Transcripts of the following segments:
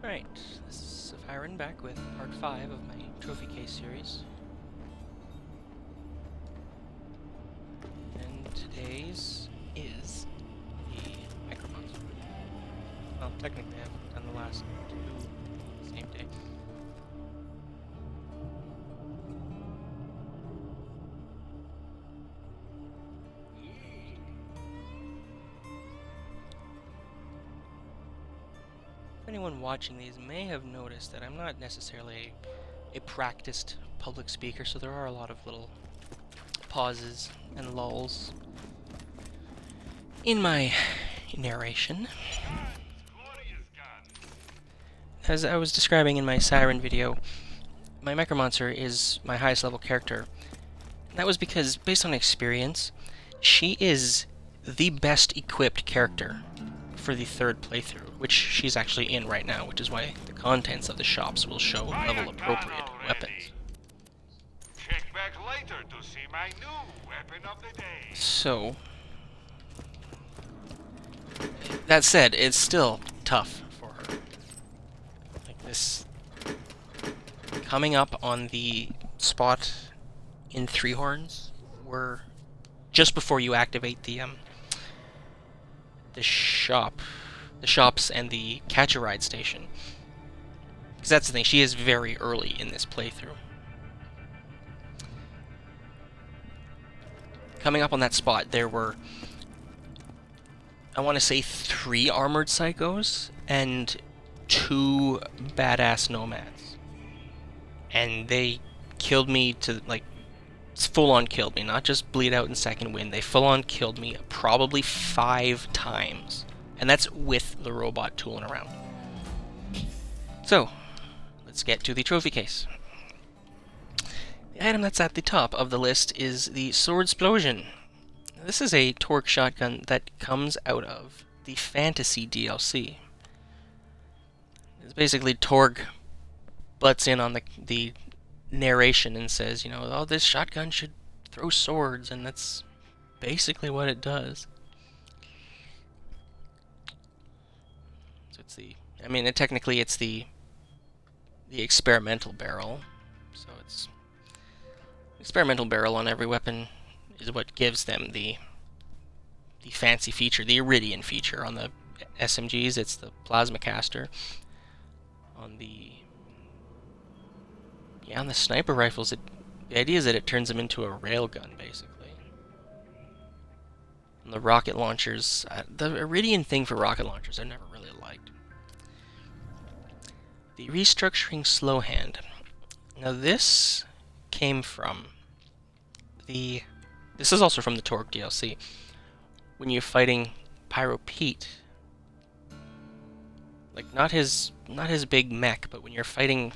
Right, this is Saphiron back with part 5 of my trophy case series. And today's is the Mechromancer. Well, technically I haven't done the last two on the same day. Anyone watching these may have noticed that I'm not necessarily a practiced public speaker, so there are a lot of little pauses and lulls in my narration. As I was describing in my Siren video, my Mechromancer is my highest level character. That was because, based on experience, she is the best equipped character for the third playthrough, which she's actually in right now, which is why the contents of the shops will show level-appropriate weapons. Check back later to see my new weapon of the day. So, that said, it's still tough for her. Like this, coming up on the spot in Three Horns, where just before you activate the shops and the catch-a-ride station. Because that's the thing, she is very early in this playthrough. Coming up on that spot, there were, I want to say, 3 armored psychos and 2 badass nomads. And they killed me to, like, full-on killed me, not just bleed out in second wind. They full-on killed me probably 5 times. And that's with the robot tooling around. So, let's get to the trophy case. The item that's at the top of the list is the Sword Explosion. This is a torque shotgun that comes out of the Fantasy DLC. It's basically Torg butts in on the narration and says, you know, oh, this shotgun should throw swords, and that's basically what it does. So it's the, I mean, technically it's the experimental barrel. So it's experimental barrel on every weapon is what gives them the fancy feature, the Iridian feature. On the SMGs, it's the plasma caster. On the sniper rifles, the idea is that it turns them into a railgun, basically. On the rocket launchers, the Iridian thing for rocket launchers I never really liked. The restructuring slow hand. Now this came from this is also from the Torque DLC. When you're fighting Pyro Pete, like not his big mech, but when you're fighting,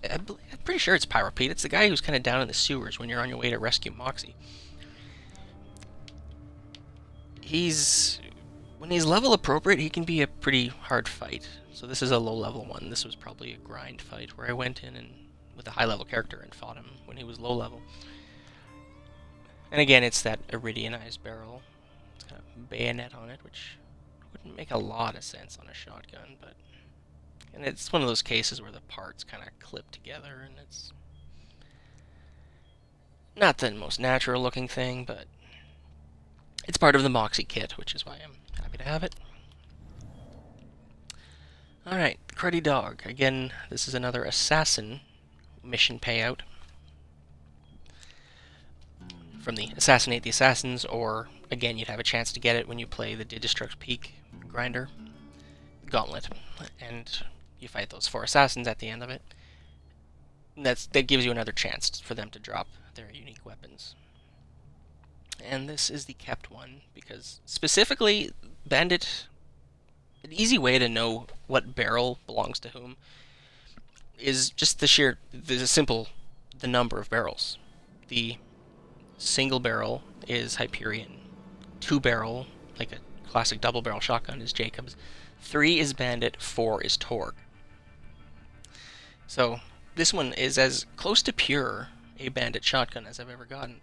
I'm pretty sure it's Pyro Pete. It's the guy who's kind of down in the sewers when you're on your way to rescue Moxie. When he's level appropriate, he can be a pretty hard fight. So this is a low level one. This was probably a grind fight where I went in and with a high level character and fought him when he was low level. And again, it's that Iridianized barrel. It's got a bayonet on it, which wouldn't make a lot of sense on a shotgun, but and it's one of those cases where the parts kind of clip together, and it's not the most natural looking thing, but it's part of the Moxie kit, which is why I'm happy to have it. Alright, Cruddy Dog. Again, this is another assassin mission payout from the Assassinate the Assassins, or again, you'd have a chance to get it when you play the Destruct Peak grinder gauntlet, and you fight those 4 assassins at the end of it. And that gives you another chance for them to drop their unique weapons. And this is the kept one, because specifically, Bandit, an easy way to know what barrel belongs to whom is just the number of barrels. The single barrel is Hyperion. 2 barrel, like a classic double barrel shotgun, is Jacob's. 3 is Bandit, 4 is Torg. So this one is as close to pure a Bandit shotgun as I've ever gotten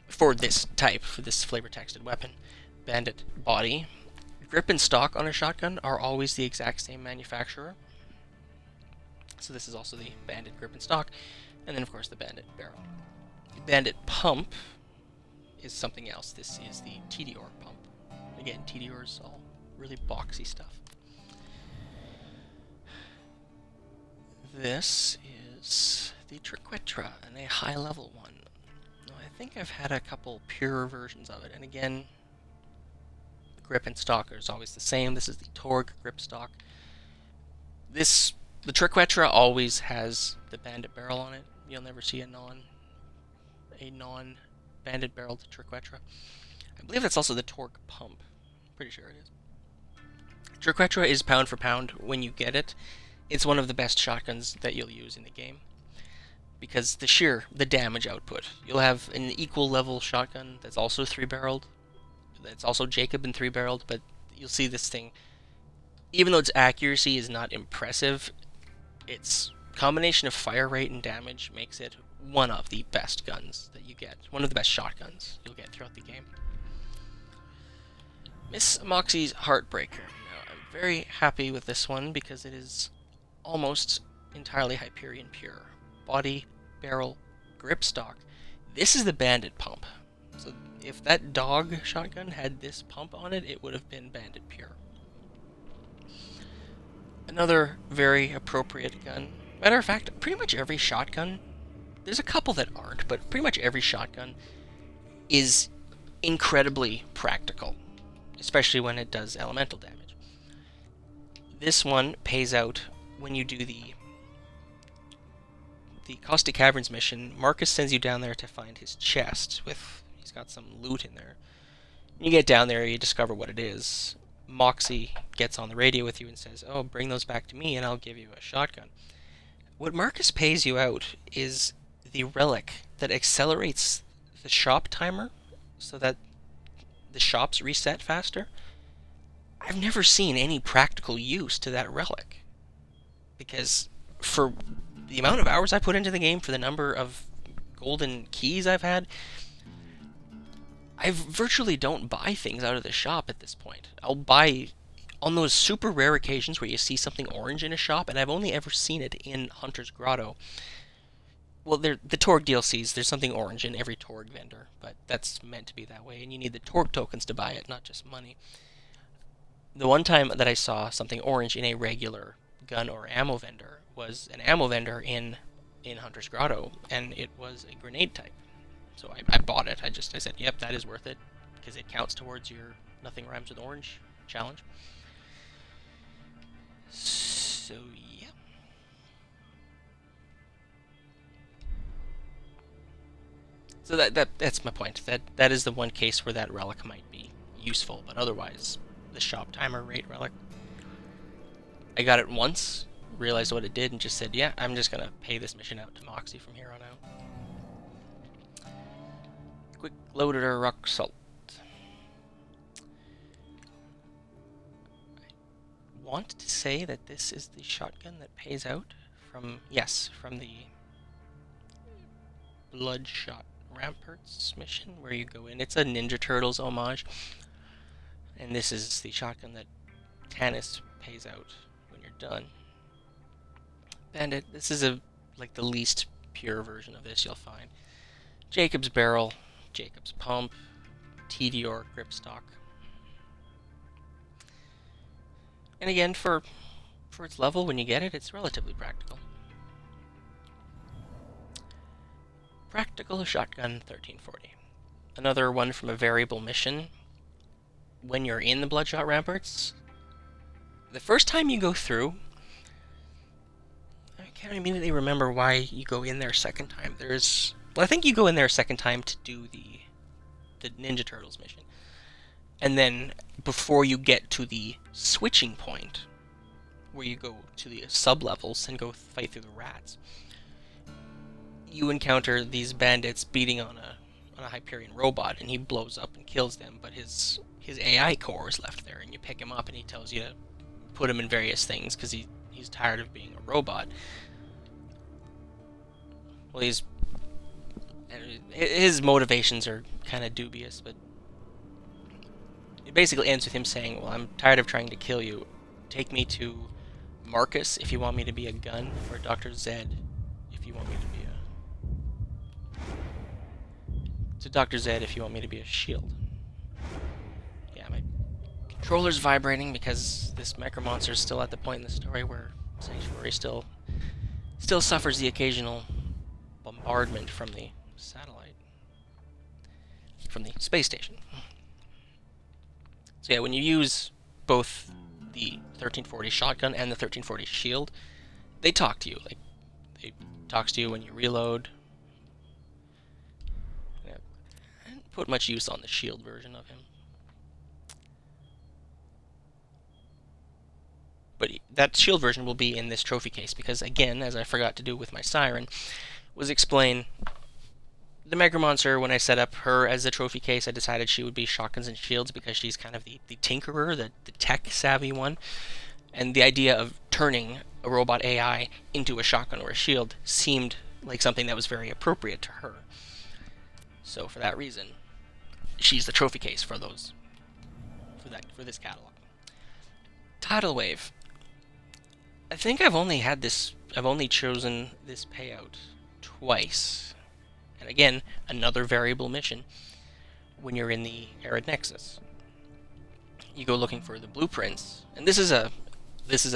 for this type, for this flavor texted weapon. Bandit body, grip and stock on a shotgun are always the exact same manufacturer. So this is also the Bandit grip and stock, and then of course the Bandit barrel. The Bandit pump is something else. This is the Tediore pump. Again, Tediore is all really boxy stuff. This is the Triquetra, and a high-level one. Now, I think I've had a couple pure versions of it, and again, the grip and stock is always the same. This is the Torg grip stock. The Triquetra always has the Bandit barrel on it. You'll never see a non-Bandit barreled Triquetra. I believe that's also the Torg pump. Pretty sure it is. Triquetra is pound for pound when you get it. It's one of the best shotguns that you'll use in the game, because the damage output. You'll have an equal level shotgun that's also 3-barreled, that's also Jacob and 3-barreled, but you'll see this thing, even though its accuracy is not impressive, its combination of fire rate and damage makes it one of the best guns that you get, one of the best shotguns you'll get throughout the game. Miss Moxie's Heartbreaker. Now, I'm very happy with this one because it is almost entirely Hyperion pure. Body, barrel, grip stock. This is the Bandit pump. So if that dog shotgun had this pump on it, it would have been Bandit pure. Another very appropriate gun. Matter of fact, pretty much every shotgun, there's a couple that aren't, but pretty much every shotgun is incredibly practical, especially when it does elemental damage. This one pays out when you do the Caustic Caverns mission. Marcus sends you down there to find his chest. He's got some loot in there. You get down there, you discover what it is. Moxie gets on the radio with you and says, "Oh, bring those back to me and I'll give you a shotgun." What Marcus pays you out is the relic that accelerates the shop timer so that the shops reset faster. I've never seen any practical use to that relic, because for the amount of hours I put into the game, for the number of golden keys I've had, I virtually don't buy things out of the shop at this point. I'll buy on those super rare occasions where you see something orange in a shop, and I've only ever seen it in Hunter's Grotto. Well, the Torg DLCs, there's something orange in every Torg vendor, but that's meant to be that way, and you need the Torg tokens to buy it, not just money. The one time that I saw something orange in a regular gun or ammo vendor was an ammo vendor in Hunter's Grotto, and it was a grenade type. So I bought it. I said, yep, that is worth it, because it counts towards your Nothing Rhymes with Orange challenge. So yeah. So that's my point. That is the one case where that relic might be useful, but otherwise, the shop timer rate relic, I got it once, realized what it did, and just said, yeah, I'm just gonna pay this mission out to Moxie from here on out. Quick loaded rock salt. I want to say that this is the shotgun that pays out from the Bloodshot Ramparts mission, where you go in. It's a Ninja Turtles homage, and this is the shotgun that Tannis pays out when you're done. Bandit, this is like the least pure version of this you'll find. Jacob's barrel, Jacob's pump, Tediore grip stock. And again, for its level, when you get it, it's relatively practical. Practical Shotgun 1340. Another one from a variable mission. When you're in the Bloodshot Ramparts, the first time you go through, I can't immediately remember why you go in there a second time. I think you go in there a second time to do the Ninja Turtles mission. And then, before you get to the switching point, where you go to the sub-levels and go fight through the rats, you encounter these bandits beating on a Hyperion robot, and he blows up and kills them, but his AI core is left there, and you pick him up and he tells you to put him in various things, because he's tired of being a robot. Well, his motivations are kind of dubious, but it basically ends with him saying, "Well, I'm tired of trying to kill you. Take me to Marcus if you want me to be a gun, or Dr. Zed if you want me to be to Dr. Zed if you want me to be a shield." Yeah, my controller's vibrating because this Mechromancer is still at the point in the story where Sanctuary still suffers the occasional bombardment from the satellite, from the space station. So yeah, when you use both the 1340 shotgun and the 1340 shield, they talk to you. Like, they talks to you when you reload. Yeah, I didn't put much use on the shield version of him. But that shield version will be in this trophy case, because again, as I forgot to do with my Siren, was explain the Mechromancer. When I set up her as the trophy case, I decided she would be shotguns and shields because she's kind of the tinkerer, the tech-savvy one. And the idea of turning a robot AI into a shotgun or a shield seemed like something that was very appropriate to her. So for that reason, she's the trophy case for those, for this catalog. Tidal Wave. I think I've only chosen this payout twice. And again, another variable mission when you're in the Arid Nexus. You go looking for the blueprints, and this is a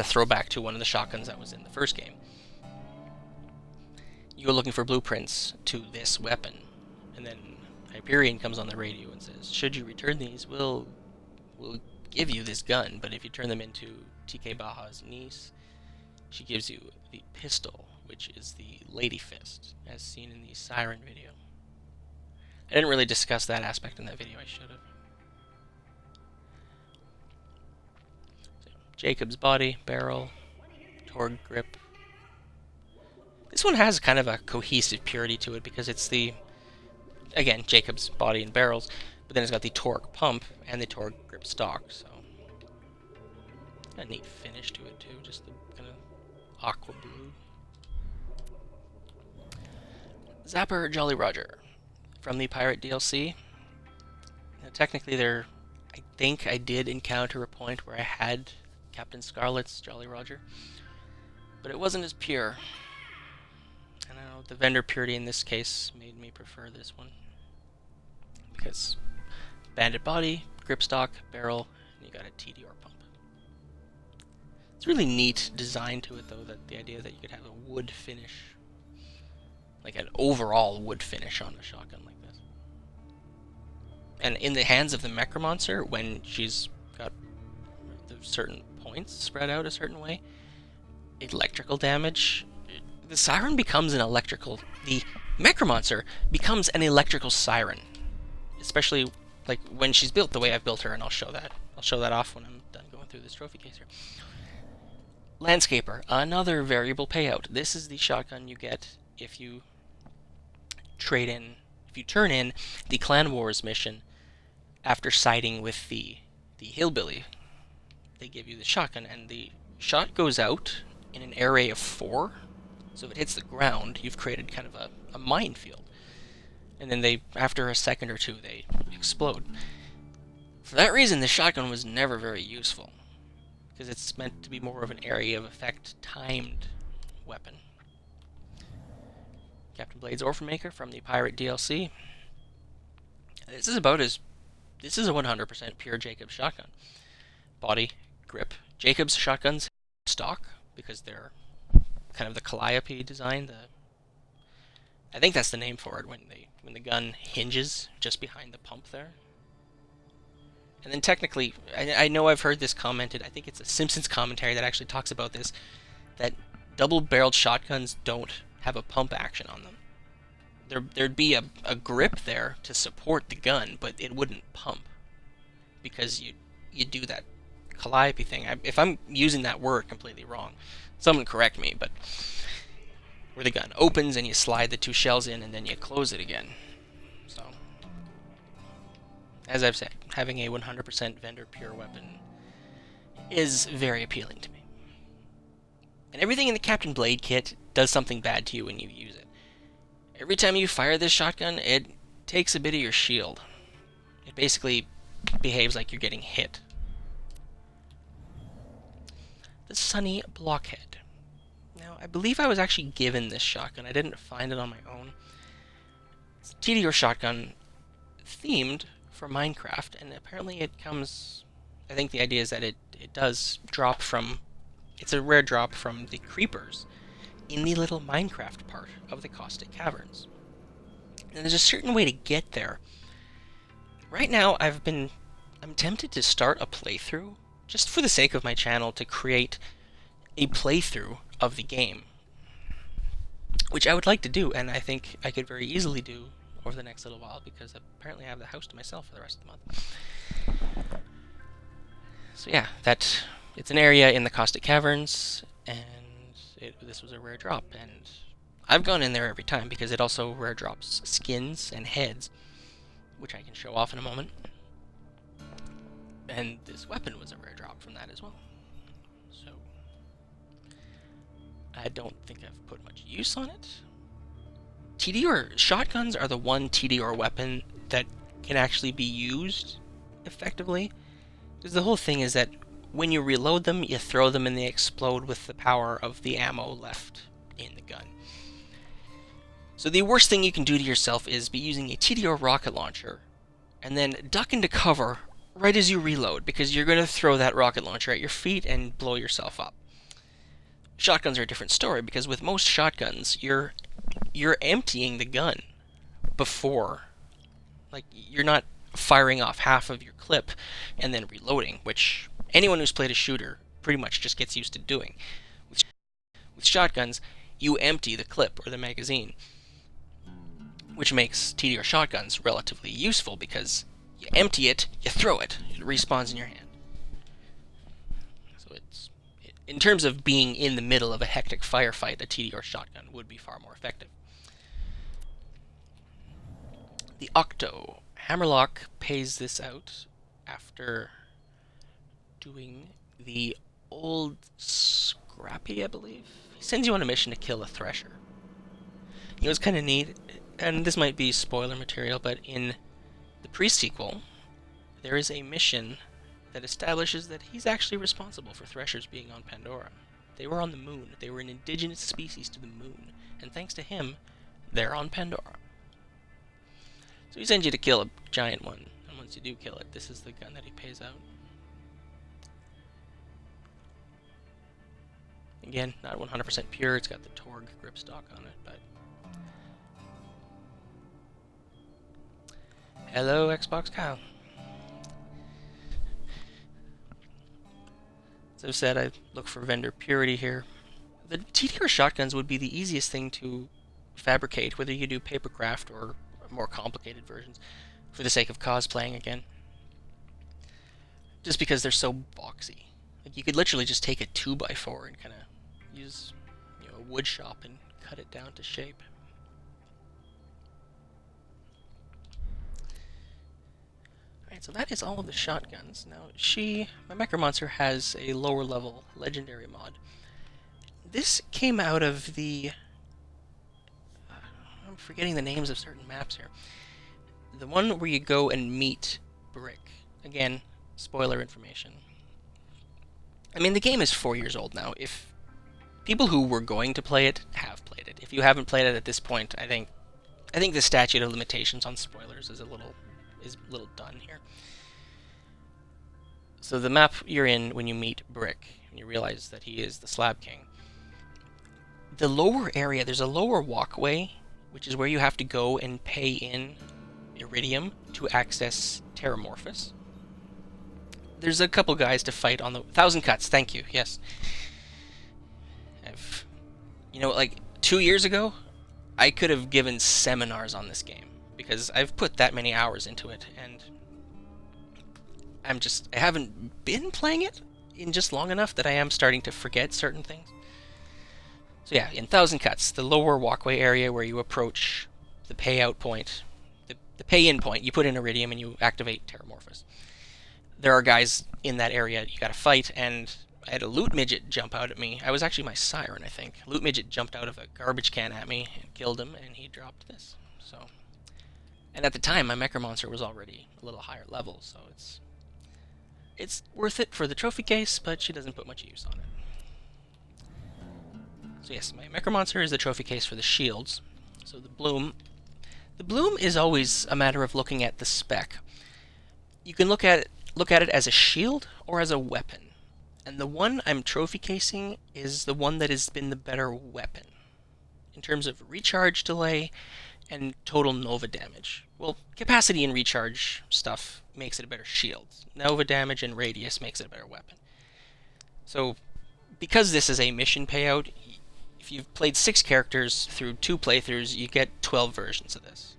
throwback to one of the shotguns that was in the first game. You go looking for blueprints to this weapon, and then Hyperion comes on the radio and says, "Should you return these, we'll give you this gun, but if you turn them into TK Baja's niece, she gives you the pistol, which is the Lady Fist, as seen in the Siren video." I didn't really discuss that aspect in that video, I should have. So, Jacob's body, barrel, Torg grip. This one has kind of a cohesive purity to it because it's again, Jacob's body and barrels, but then it's got the Torg pump and the Torg grip stock, so got a neat finish to it too, just the kind of aqua blue. Zapper Jolly Roger from the Pirate DLC. Now, technically, I think I did encounter a point where I had Captain Scarlet's Jolly Roger, but it wasn't as pure. And I know the vendor purity in this case made me prefer this one, because banded body, grip stock, barrel, and you got a TDR pump. It's really neat design to it, though, that the idea that you could have a wood finish, like an overall wood finish on a shotgun like this. And in the hands of the Mechromancer, when she's got the certain points spread out a certain way, electrical damage, the Siren becomes the Mechromancer becomes an electrical siren. Especially like when she's built the way I've built her, and I'll show that off when I'm done going through this trophy case here. Landscaper, another variable payout. This is the shotgun you get if you turn in the Clan Wars mission after siding with the hillbilly. They give you the shotgun, and the shot goes out in an array of 4. So if it hits the ground, you've created kind of a minefield. And then after a second or two, they explode. For that reason, the shotgun was never very useful, because it's meant to be more of an area of effect timed weapon. Captain Blade's Orphan Maker from the Pirate DLC. This is a 100% pure Jacobs shotgun. Body, grip. Jacobs shotguns stock because they're kind of the Calliope design. I think that's the name for it, when the gun hinges just behind the pump there. And then technically, I know I've heard this commented, I think it's a Simpsons commentary that actually talks about this, that double-barreled shotguns don't have a pump action on them. There'd be a grip there to support the gun, but it wouldn't pump, because you do that Calliope thing. If I'm using that word completely wrong, someone correct me, but where the gun opens and you slide the 2 shells in and then you close it again. So, as I've said, having a 100% vendor pure weapon is very appealing to me. And everything in the Captain Blade kit does something bad to you when you use it. Every time you fire this shotgun, it takes a bit of your shield. It basically behaves like you're getting hit. The Sunny Blockhead. Now, I believe I was actually given this shotgun. I didn't find it on my own. It's a TDR shotgun themed for Minecraft, and apparently it comes... I think the idea is that it does drop from... It's a rare drop from the creepers in the little Minecraft part of the Caustic Caverns. And there's a certain way to get there. Right now, I'm tempted to start a playthrough, just for the sake of my channel, to create a playthrough of the game, which I would like to do, and I think I could very easily do over the next little while, because apparently I have the house to myself for the rest of the month. So yeah, it's an area in the Caustic Caverns, and this was a rare drop, and I've gone in there every time, because it also rare drops skins and heads, which I can show off in a moment. And this weapon was a rare drop from that as well. So I don't think I've put much use on it. TDR shotguns are the one TDR weapon that can actually be used effectively. Because the whole thing is that when you reload them, you throw them and they explode with the power of the ammo left in the gun. So the worst thing you can do to yourself is be using a TDR rocket launcher and then duck into cover right as you reload, because you're going to throw that rocket launcher at your feet and blow yourself up. Shotguns are a different story, because with most shotguns, you're emptying the gun before. Like, you're not firing off half of your clip and then reloading, which anyone who's played a shooter pretty much just gets used to doing. With shotguns, you empty the clip or the magazine, which makes TDR shotguns relatively useful, because you empty it, you throw it, it respawns in your hand. So in terms of being in the middle of a hectic firefight, a TDR shotgun would be far more effective. The Octo. Hammerlock pays this out after doing the old Scrappy, I believe. He sends you on a mission to kill a Thresher. You know, it's kind of neat, and this might be spoiler material, but in the pre-sequel, there is a mission that establishes that he's actually responsible for Threshers being on Pandora. They were on the moon. They were an indigenous species to the moon, and thanks to him, they're on Pandora. So he sends you to kill a giant one, and once you do kill it, this is the gun that he pays out. Again, not 100% pure, it's got the Torg grip stock on it, but... Hello, Xbox Kyle. As I've said, I look for vendor purity here. The TDR shotguns would be the easiest thing to fabricate, whether you do papercraft or more complicated versions, for the sake of cosplaying again. Just because they're so boxy. Like, you could literally just take a 2x4 and kind of use, a wood shop and cut it down to shape. Alright, so that is all of the shotguns. Now, my Mechromancer has a lower level legendary mod. This came out of the... I'm forgetting the names of certain maps here. The one where you go and meet Brick. Again, spoiler information. I mean, the game is 4 years old now. If people who were going to play it have played it. If you haven't played it at this point, I think the statute of limitations on spoilers is a little done here. So the map you're in when you meet Brick, and you realize that he is the Slab King. The lower area, there's a lower walkway, which is where you have to go and pay in Iridium to access Terramorphous. There's a couple guys to fight on the... 1,000 cuts, thank you, yes. Like 2 years ago, I could have given seminars on this game, because I've put that many hours into it, and I haven't been playing it in just long enough that I am starting to forget certain things. So yeah, in 1,000 cuts, the lower walkway area where you approach the payout point, the pay-in point, you put in Iridium and you activate Terramorphous. There are guys in that area you gotta fight, and I had a loot midget jump out at me. I was actually my siren, I think. Loot midget jumped out of a garbage can at me and killed him, and he dropped this. So, And at the time, my Mechromancer was already a little higher level, so it's worth it for the trophy case, but she doesn't put much use on it. So yes, my Mechromancer is the trophy case for the shields. So the bloom is always a matter of looking at the spec. You can look at it as a shield or as a weapon. And the one I'm trophy casing is the one that has been the better weapon in terms of recharge delay and total Nova damage. Well, capacity and recharge stuff makes it a better shield. Nova damage and radius makes it a better weapon. So, because this is a mission payout, if you've played 6 characters through 2 playthroughs, you get 12 versions of this.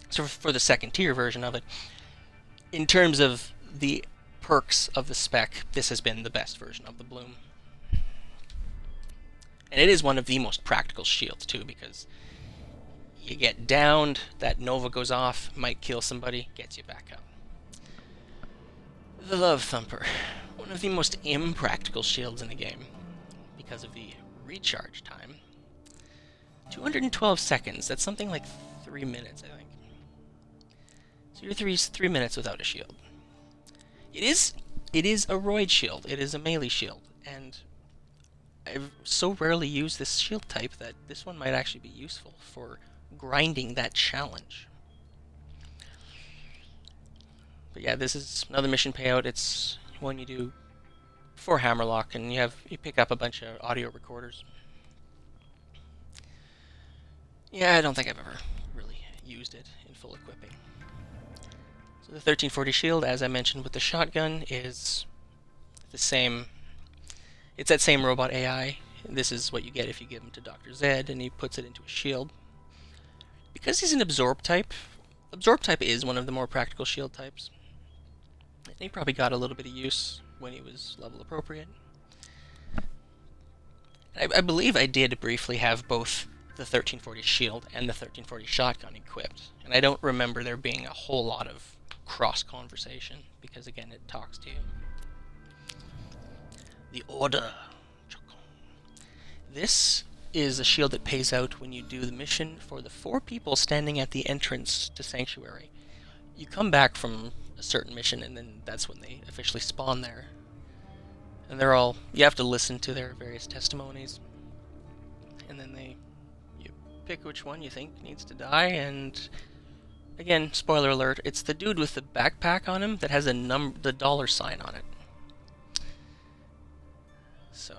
So for the second tier version of it, in terms of the perks of the spec, this has been the best version of the bloom. And it is one of the most practical shields too, because you get downed, that Nova goes off, might kill somebody, gets you back up. The Love Thumper, one of the most impractical shields in the game, because of the recharge time. 212 seconds, that's something like 3 minutes, I think. So you're 3 minutes without a shield. It is a roid shield, it is a melee shield, and I've so rarely used this shield type that this one might actually be useful for grinding that challenge. But yeah, this is another mission payout. It's one you do for Hammerlock, and you pick up a bunch of audio recorders. Yeah, I don't think I've ever really used it in full equipping. So the 1340 shield, as I mentioned with the shotgun, is the same. It's that same robot AI. This is what you get if you give him to Dr. Zed, and he puts it into a shield. Because he's an absorb type is one of the more practical shield types. And he probably got a little bit of use when he was level appropriate. I believe I did briefly have both the 1340 shield and the 1340 shotgun equipped, and I don't remember there being a whole lot of cross-conversation, because again, it talks to you. The Order. This is a shield that pays out when you do the mission for the 4 people standing at the entrance to Sanctuary. You come back from a certain mission, and then that's when they officially spawn there. And you have to listen to their various testimonies, and then you pick which one you think needs to die, and again, spoiler alert, it's the dude with the backpack on him that has the $sign on it. So,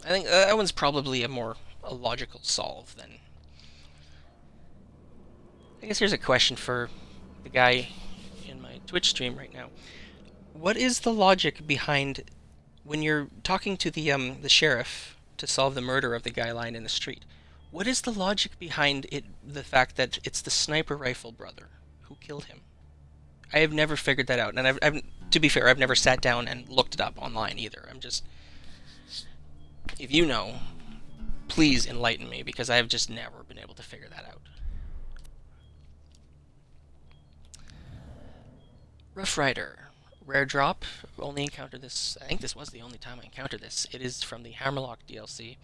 I think that one's probably a more logical solve than... I guess here's a question for the guy in my Twitch stream right now. What is the logic behind when you're talking to the sheriff to solve the murder of the guy lying in the street? What is the logic behind the fact that it's the sniper rifle brother who killed him? I have never figured that out, and I've to be fair, I've never sat down and looked it up online either. If you know, please enlighten me, because I've just never been able to figure that out. Rough Rider. Rare drop. Only encountered this, I think this was the only time I encountered this. It is from the Hammerlock DLC.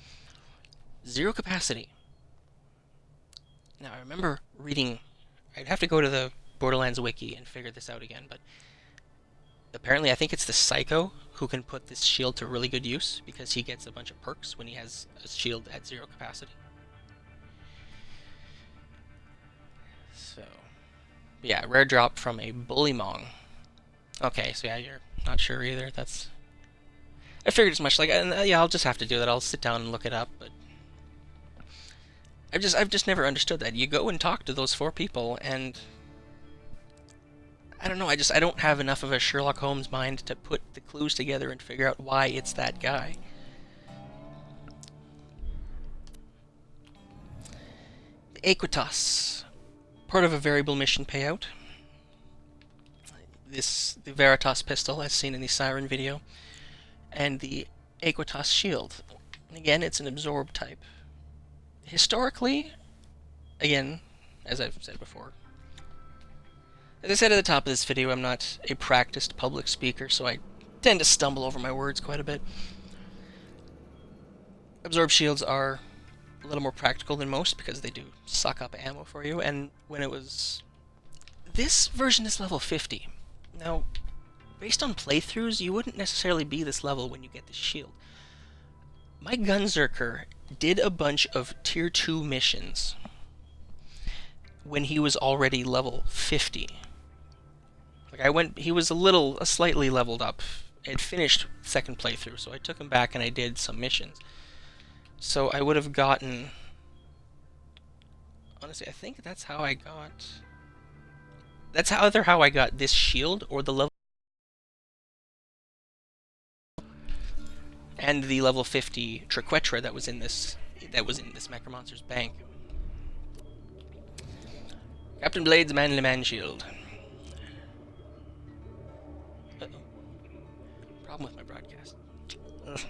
0 capacity. Now, I remember reading... I'd have to go to the Borderlands wiki and figure this out again, but apparently I think it's the Psycho who can put this shield to really good use, because he gets a bunch of perks when he has a shield at 0 capacity. So, yeah, rare drop from a Bullymong. Okay, so yeah, you're not sure either. I figured as much. Yeah, I'll just have to do that. I'll sit down and look it up, but I've just never understood that. You go and talk to those 4 people, and I don't know, I don't have enough of a Sherlock Holmes mind to put the clues together and figure out why it's that guy. The Aequitas. Part of a variable mission payout. The Veritas pistol, as seen in the Siren video, and the Aequitas shield. Again, it's an absorb type. Historically, again, as I've said before, as I said at the top of this video, I'm not a practiced public speaker, so I tend to stumble over my words quite a bit. Absorb shields are a little more practical than most because they do suck up ammo for you, and when it was... This version is level 50. Now, based on playthroughs, you wouldn't necessarily be this level when you get the shield. My Gunzerker did a bunch of tier 2 missions when he was already level 50. Like he was a slightly leveled up. I had finished second playthrough, so I took him back and I did some missions. So I would have gotten... Honestly, I think that's how I got... That's either how I got this shield or the level... And the level 50 Triquetra that was in this Mechromancer's bank. Captain Blade's Manly Man Shield. Uh-oh. Problem with my broadcast. Ugh.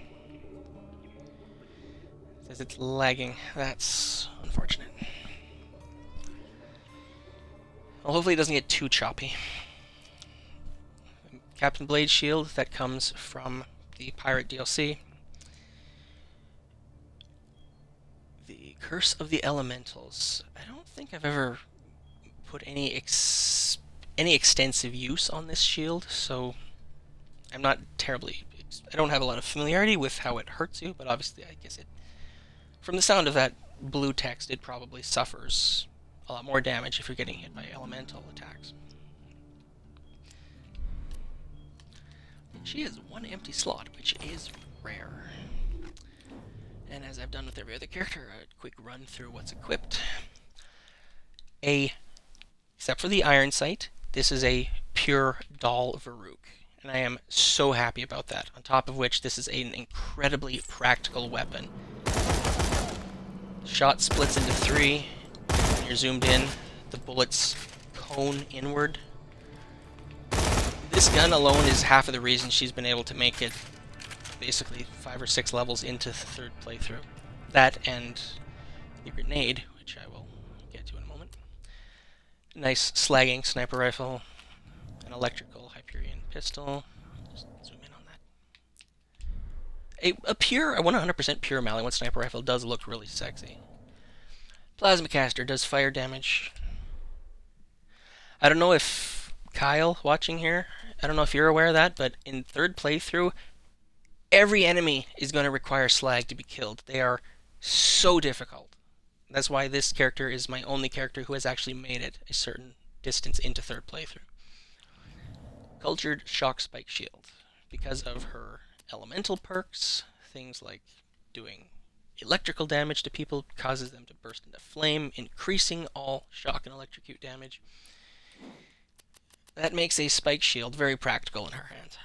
Says it's lagging. That's unfortunate. Well, hopefully it doesn't get too choppy. Captain Blade Shield that comes from the Pirate DLC. The Curse of the Elementals. I don't think I've ever put any extensive use on this shield, so I'm not terribly... I don't have a lot of familiarity with how it hurts you, but obviously I guess it... From the sound of that blue text, it probably suffers a lot more damage if you're getting hit by elemental attacks. She has one empty slot, which is rare. And as I've done with every other character, a quick run through what's equipped. Except for the Iron Sight, this is a pure Dal Varuk. And I am so happy about that. On top of which, this is an incredibly practical weapon. Shot splits into 3. When you're zoomed in, the bullets cone inward. This gun alone is half of the reason she's been able to make it basically 5 or 6 levels into the third playthrough. That and the grenade, which I will get to in a moment. Nice slagging sniper rifle, an electrical Hyperion pistol. Just zoom in on that. A pure, a 100% pure Maliwan sniper rifle does look really sexy. Plasma caster does fire damage. I don't know if Kyle watching here, I don't know if you're aware of that, but in third playthrough, every enemy is going to require slag to be killed. They are so difficult. That's why this character is my only character who has actually made it a certain distance into third playthrough. Cultured Shock Spike Shield. Because of her elemental perks, things like doing electrical damage to people causes them to burst into flame, increasing all shock and electrocute damage. That makes a spike shield very practical in her hands.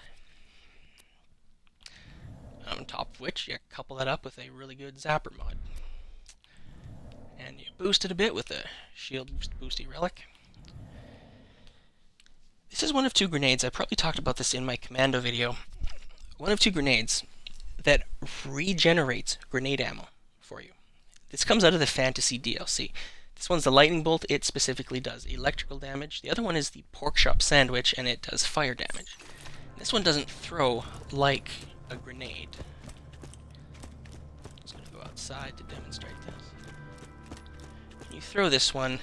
On top of which, you couple that up with a really good zapper mod. And you boost it a bit with a shield boosty relic. This is one of 2 grenades, I probably talked about this in my commando video. One of 2 grenades that regenerates grenade ammo for you. This comes out of the Fantasy DLC. This one's the Lightning Bolt. It specifically does electrical damage. The other one is the Pork Chop Sandwich, and it does fire damage. This one doesn't throw like a grenade. I'm just going to go outside to demonstrate this. When you throw this one,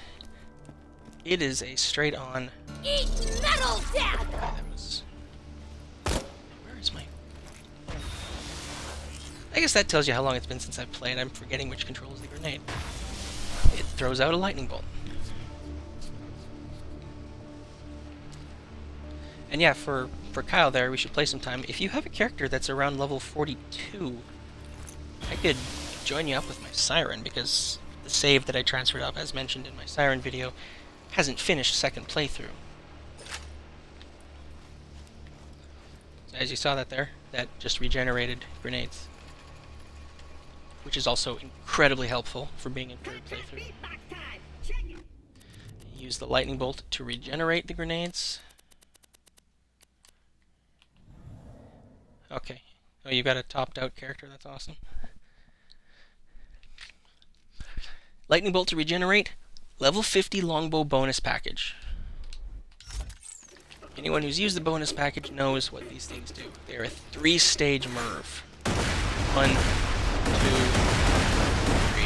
it is a straight-on... Eat metal, Dad! Where is my... I guess that tells you how long it's been since I've played. I'm forgetting which controls the grenade. It throws out a lightning bolt. And yeah, for Kyle there, we should play some time. If you have a character that's around level 42, I could join you up with my Siren, because the save that I transferred up, as mentioned in my Siren video, hasn't finished second playthrough. So as you saw that there, that just regenerated grenades. Which is also incredibly helpful for being in third playthrough. Use the lightning bolt to regenerate the grenades. Okay. Oh, you got a topped out character, that's awesome. Lightning bolt to regenerate, level 50 longbow bonus package. Anyone who's used the bonus package knows what these things do. They're a 3-stage MIRV. 1, 2, 3.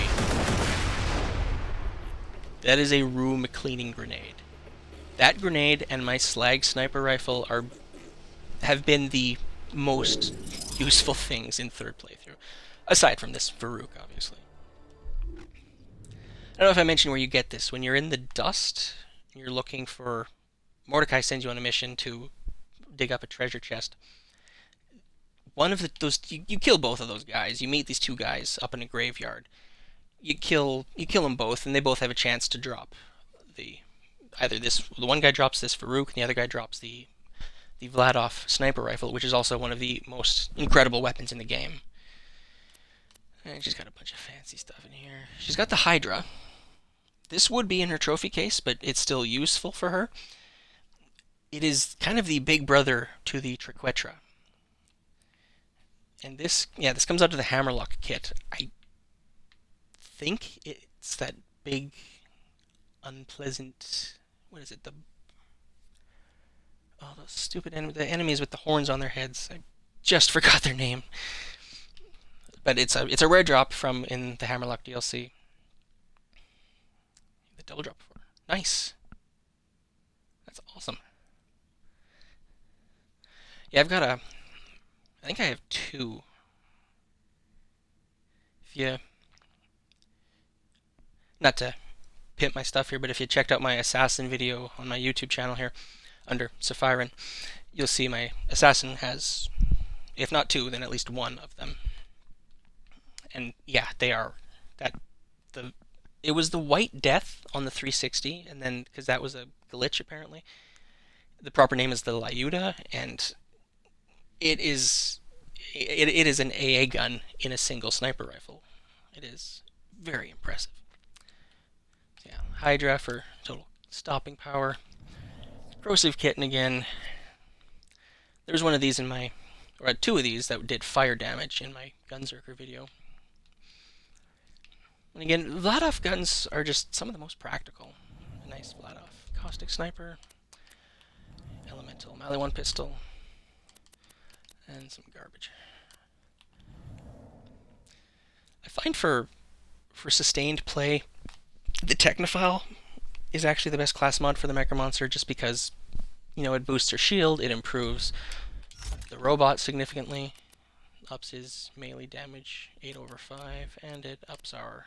That is a room cleaning grenade. That grenade and my slag sniper rifle have been the most useful things in third playthrough. Aside from this Farouk, obviously. I don't know if I mentioned where you get this. When you're in the dust, you're looking for... Mordecai sends you on a mission to dig up a treasure chest. One of those... You kill both of those guys. You meet these two guys up in a graveyard. You kill them both, and they both have a chance to drop the... The one guy drops this Farouk, and the other guy drops the Vladov sniper rifle, which is also one of the most incredible weapons in the game. And she's got a bunch of fancy stuff in here. She's got the Hydra. This would be in her trophy case, but it's still useful for her. It is kind of the big brother to the Triquetra. And this comes out of the Hammerlock kit. I think it's that big, unpleasant... What is it? The stupid the enemies with the horns on their heads. I just forgot their name. But it's a rare drop from in the Hammerlock DLC. The double drop for nice. That's awesome. Yeah, I think I have two. If you not to pimp my stuff here, but if you checked out my assassin video on my YouTube channel here under Saphirin, you'll see my assassin has, if not two, then at least one of them. And yeah, they are it was the White Death on the 360, and then because that was a glitch apparently, the proper name is the Lyuda, and it is an AA gun in a single sniper rifle. It is very impressive. Yeah, Hydra for total stopping power. Corrosive kitten again. There was one of these in my, or two of these that did fire damage in my Gunzerker video. And again, Vladov guns are just some of the most practical. A nice Vladov caustic sniper, elemental Maliwan pistol, and some garbage. I find for sustained play, the Technophile is actually the best class mod for the Mechromancer, just because, you know, it boosts her shield, it improves the robot significantly, ups his melee damage 8/5, and it ups our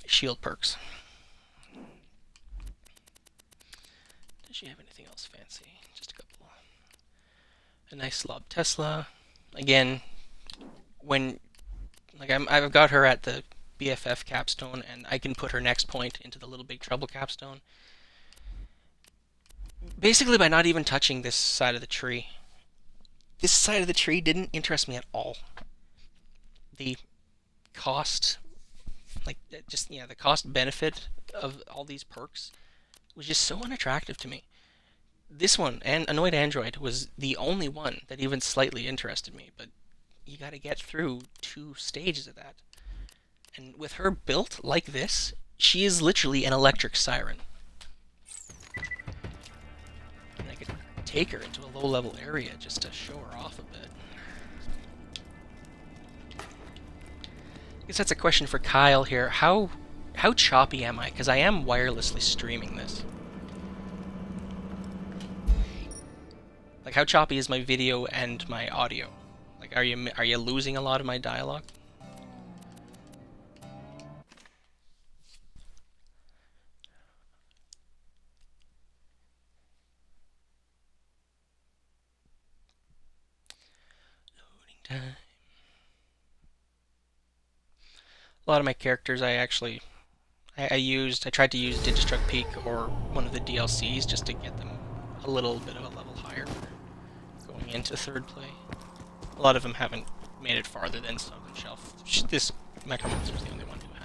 shield perks. Does she have anything else fancy? Just a couple. A nice Slob Tesla. Again, when I've got her at the BFF capstone, and I can put her next point into the Little Big Trouble capstone. Basically by not even touching this side of the tree. This side of the tree didn't interest me at all. The cost, the cost benefit of all these perks was just so unattractive to me. This one, and Annoyed Android, was the only one that even slightly interested me, but you gotta get through 2 stages of that. And with her built like this, she is literally an electric siren. And I could take her into a low-level area just to show her off a bit. I guess that's a question for Kyle here. How choppy am I? Because I am wirelessly streaming this. Like, how choppy is my video and my audio? Like, are you losing a lot of my dialogue? Loading time. A lot of my characters I tried to use Digistruct Peak or one of the DLCs just to get them a little bit of a level higher going into third play. A lot of them haven't made it farther than Southern Shelf. This Mechromancer is the only one who has.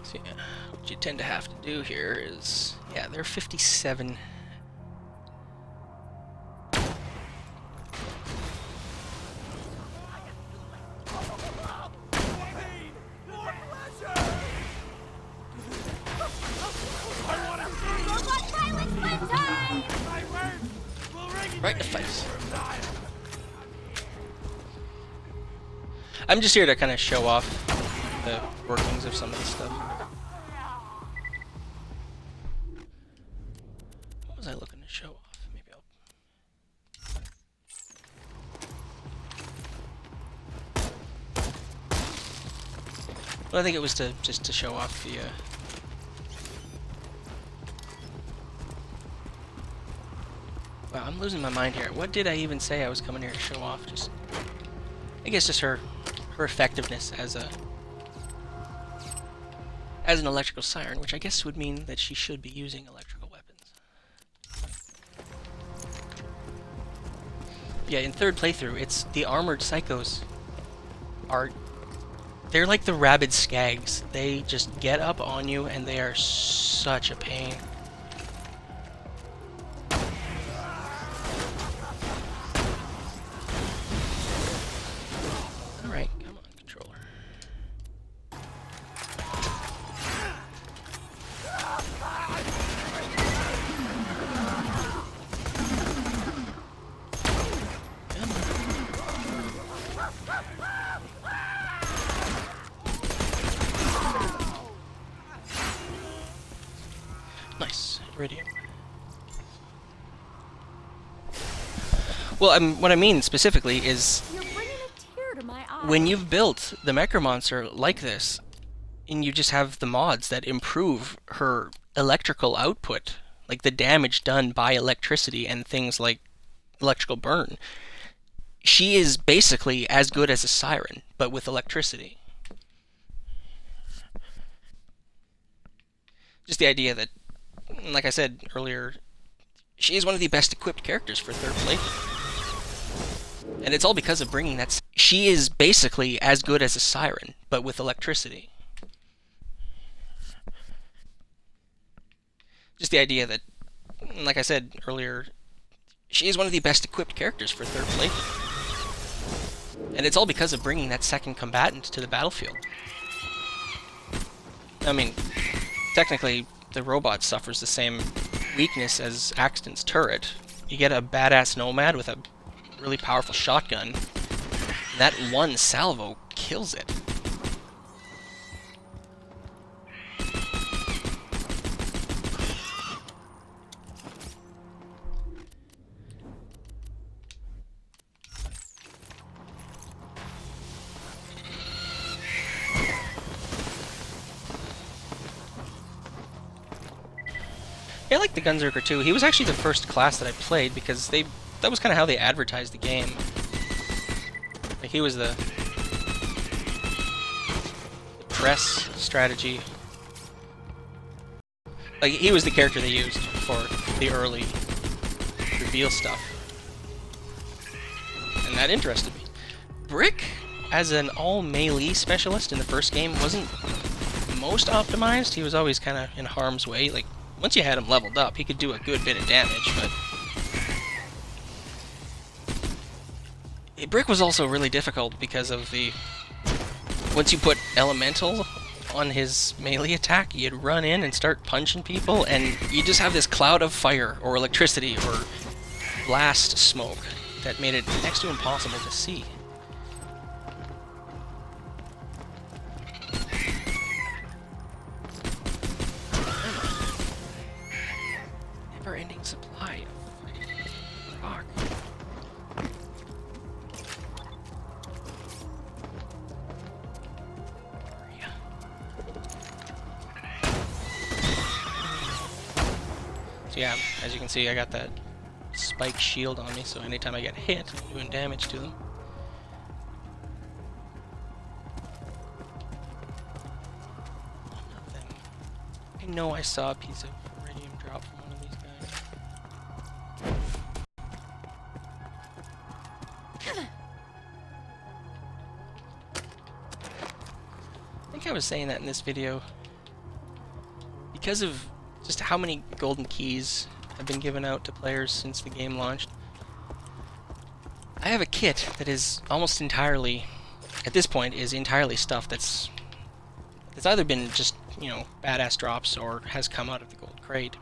So yeah, what you tend to have to do here is, yeah, they're 57. Right in the face. I'm just here to kind of show off the workings of some of this stuff. What was I looking to show off? Maybe I'll... Well, I think it was just to show off the... Wow, I'm losing my mind here. What did I even say I was coming here to show off? Just... I guess just her effectiveness as an electrical siren, which I guess would mean that she should be using electrical weapons. Yeah, in third playthrough, it's the armored psychos they're like the rabid skags. They just get up on you and they are such a pain. Alright, come on, controller. Nice, iridium. Well, what I mean specifically is You're bringing a tear to my eye. when you've built the Mechromancer like this, and you just have the mods that improve her electrical output, like the damage done by electricity and things like electrical burn, she is basically as good as a siren, but with electricity. Just the idea that, like I said earlier, she is one of the best equipped characters for third playthrough. And it's all because of bringing that... She is basically as good as a siren, but with electricity. Just the idea that, like I said earlier, she is one of the best equipped characters for third playthrough. And it's all because of bringing that second combatant to the battlefield. I mean, technically, the robot suffers the same weakness as Axton's turret. You get a badass nomad with a really powerful shotgun. That one salvo kills it. Yeah, I like the Gunzerker too. He was actually the first class that I played because that was kind of how they advertised the game. Like he was the press strategy. Like he was the character they used for the early reveal stuff. And that interested me. Brick, as an all melee specialist in the first game, wasn't most optimized. He was always kind of in harm's way. Like once you had him leveled up, he could do a good bit of damage, but Brick was also really difficult because of the... Once you put Elemental on his melee attack, you'd run in and start punching people, and you just have this cloud of fire, or electricity, or blast smoke that made it next to impossible to see. Never-ending supply of rock. So yeah, as you can see, I got that spike shield on me, so anytime I get hit, I'm doing damage to them. Nothing. I know I saw a piece of iridium drop from one of these guys. I think I was saying that in this video. Because of just how many golden keys have been given out to players since the game launched, I have a kit that is almost entirely, at this point, is entirely stuff that's either been just, you know, badass drops or has come out of the gold crate.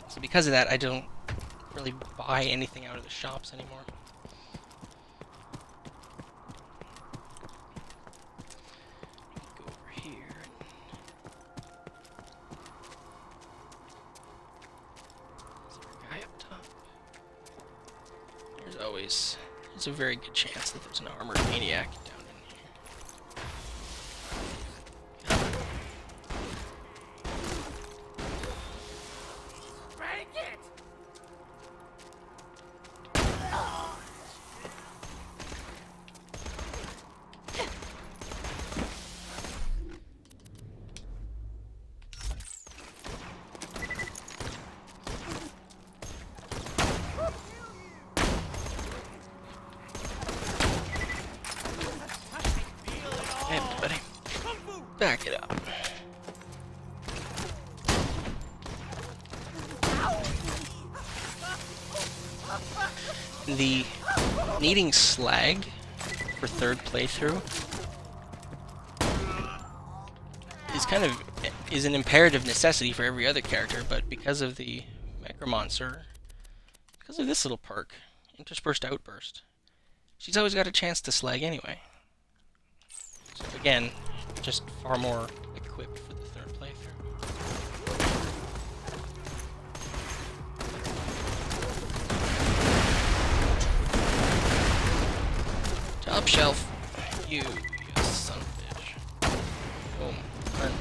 So because of that, I really buy anything out of the shops anymore. Go over here. Is there a guy up top? There's a very good chance that there's an armored maniac down in here. Hey, buddy. Back it up. The needing slag for third playthrough is an imperative necessity for every other character, but because of the Mechromancer, because of this little perk, Interspersed Outburst, she's always got a chance to slag anyway. So again, just far more equipped for the third playthrough. Top shelf. You son of a bitch. Boom. Run.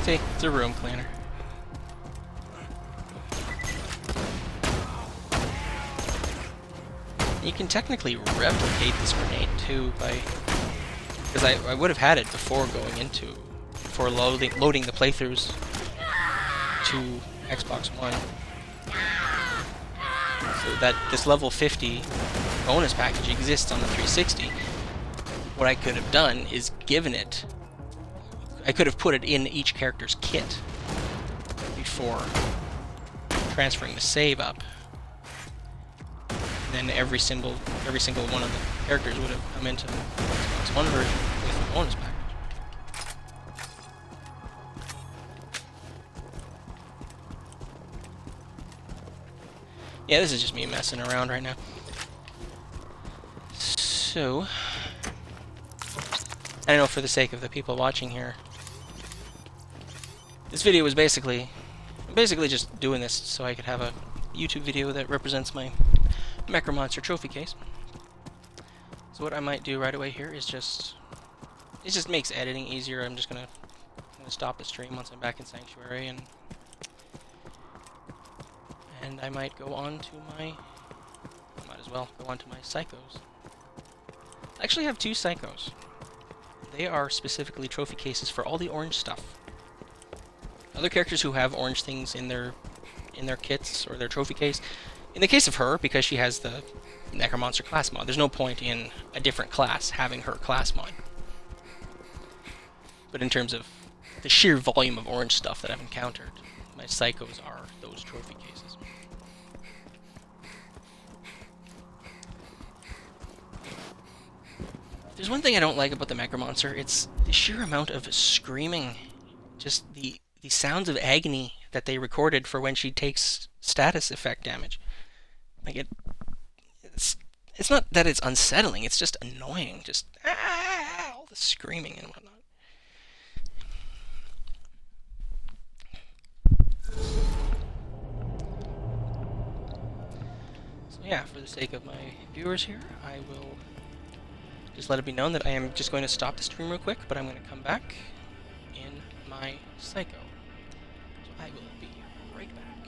See, it's a room cleaner. You can technically replicate this grenade too because I would have had it before loading the playthroughs to Xbox One. So that this level 50 bonus package exists on the 360. What I could have done is I could have put it in each character's kit before transferring the save up. Then every single one of the characters would have come into the Xbox One version with the bonus package. Yeah, this is just me messing around right now. So, I know for the sake of the people watching here, this video was basically just doing this so I could have a YouTube video that represents my Mechromancer trophy case. So what I might do right away here is it just makes editing easier. I'm just gonna stop the stream once I'm back in Sanctuary, and I might go on to my psychos. I actually have 2 psychos. They are specifically trophy cases for all the orange stuff. Other characters who have orange things in their kits or their trophy case. In the case of her, because she has the Necromancer class mod, there's no point in a different class having her class mod. But in terms of the sheer volume of orange stuff that I've encountered, my psychos are those trophy cases. If there's one thing I don't like about the Mechromancer, it's the sheer amount of screaming, just the sounds of agony that they recorded for when she takes status effect damage. Like it's not that it's unsettling, it's just annoying. Just all the screaming and whatnot. So yeah, for the sake of my viewers here, I will just let it be known that I am just going to stop the stream real quick, but I'm going to come back in my psycho. So I will be right back.